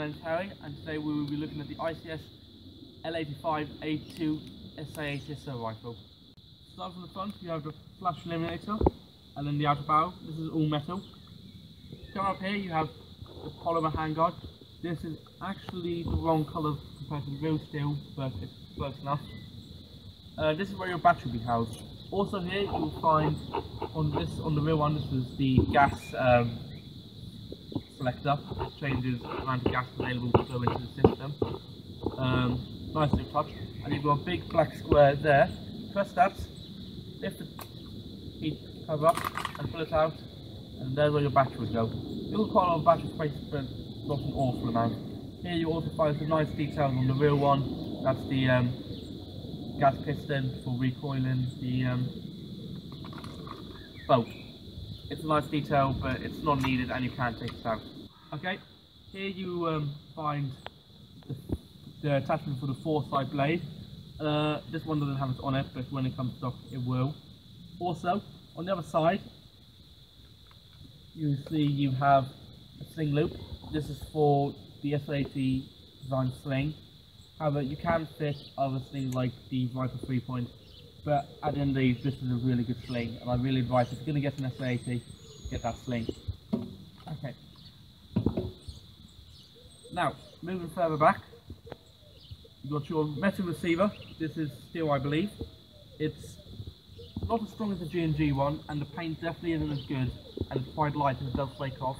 name's Harry, and today we will be looking at the ICS L85 A2 SA rifle. Start from the front, you have the flash eliminator, and then the outer barrel. This is all metal. Coming up here, you have the polymer handguard. This is actually the wrong colour compared to the real steel, but it's close enough. This is where your battery will be housed. Also here, you will find on the real one, this is the gas selector. It changes the amount of gas available to go into the system. Nice little touch. And you've got a big black square there. Press that, lift the heat cover up and pull it out, and there's where your battery would go. You'll quite a lot of battery space, but not an awful amount. Here you also find some nice details on the real one. That's the gas piston for recoiling the bolt. It's a nice detail, but it's not needed and you can't take it out. Okay, here you find the attachment for the four-side blade. This one doesn't have it on it, but when it comes stock it will. Also, on the other side, you see you have a sling loop. This is for the S80 design sling. However, you can fit other slings like the Viper 3-point, but at the end of the day, this is a really good sling, and I really advise if you're going to get an S80, get that sling. Okay. Now, moving further back, you've got your metal receiver. This is steel, I believe. It's not as strong as the G&G one, and the paint definitely isn't as good, and it's quite light and it does flake off,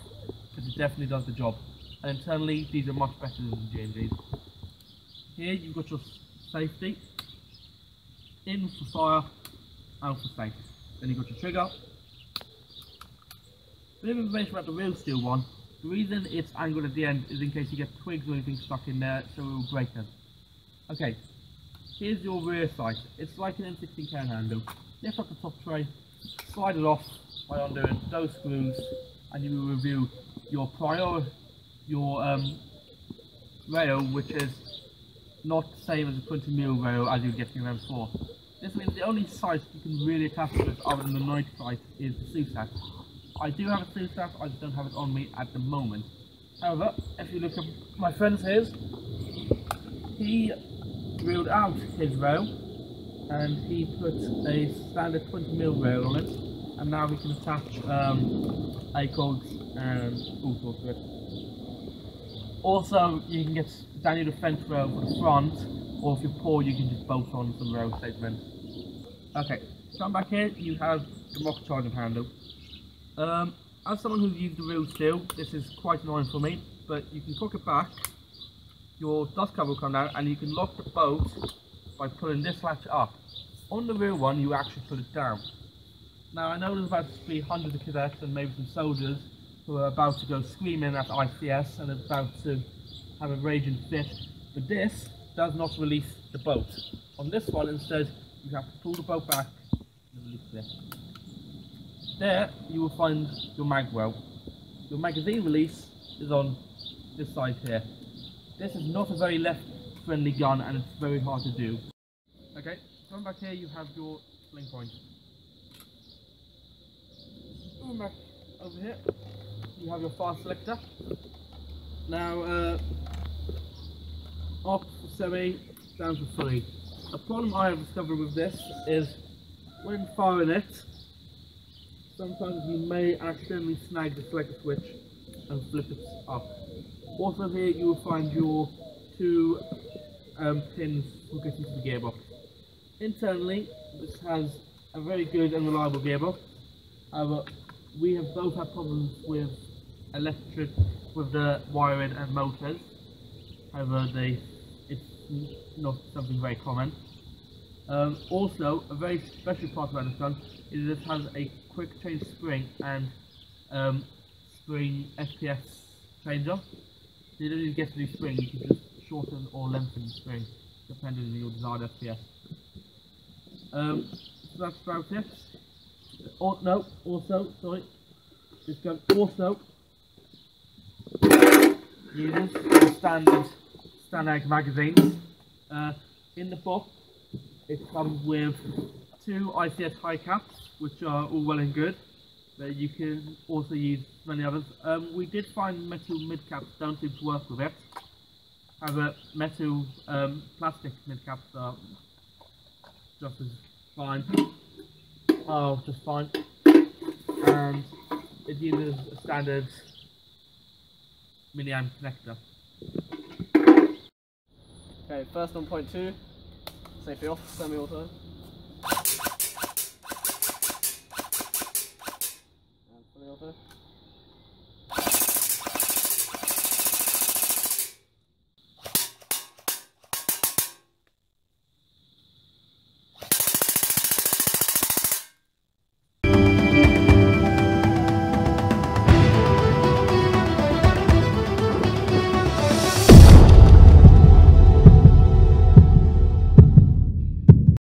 but it definitely does the job. And internally, these are much better than the G&Gs. Here you've got your safety, in for fire, out for safe. Then you've got your trigger. A bit of information about the real steel one. The reason it's angled at the end is in case you get twigs or anything stuck in there, so it will break them. Okay, here's your rear sight. It's like an M16 can handle. Lift up the top tray, slide it off by undoing those screws, and you will review your rail, which is not the same as a 20mm rail as you get in your M4. This means the only sight you can really attach to it other than the night sight is the SUSAT. I do have a SUSAT, I just don't have it on me at the moment. However, if you look at my friend's his, he reeled out his rail and he put a standard 20mm rail on it, and now we can attach ACOGs and all sorts of it. Also, you can get Daniel defense rail for the front, or if you're poor, you can just bolt on some rail segments. Okay, come back here, you have the rock charging handle. As someone who's used the real steel, this is quite annoying for me, but you can cock it back, your dust cover will come down, and you can lock the boat by pulling this latch up. On the real one, you actually pull it down. Now, I know there's about to be hundreds of cadets and maybe some soldiers who are about to go screaming at ICS and about to have a raging fit, but this does not release the boat. On this one, instead, you have to pull the boat back and release this. There, you will find your mag well. Your magazine release is on this side here. This is not a very left-friendly gun, and it's very hard to do. Okay, coming back here, you have your sling point. Coming back over here, you have your fire selector. Now, up for semi, down for fully. A problem I have discovered with this is when firing it, sometimes you may accidentally snag the selector switch and flip it up. Also here you will find your two pins for getting to the gearbox. Internally, this has a very good and reliable gearbox. However, we have both had problems with the wiring and motors. However, it's not something very common. Also, a very special part about this gun is that it has a quick change spring and spring SPS changer. So you don't even get to do spring, you can just shorten or lengthen the spring depending on your desired SPS. So that's about it. This gun also uses the standard magazines. In the box, it comes with two ICS high caps, which are all well and good. but you can also use many others. We did find metal mid-caps don't seem to work with it. However, metal plastic mid-caps are just as fine. Oh, just fine. And it uses a standard milliamp connector. Okay, first on point 2, safety off, semi-auto.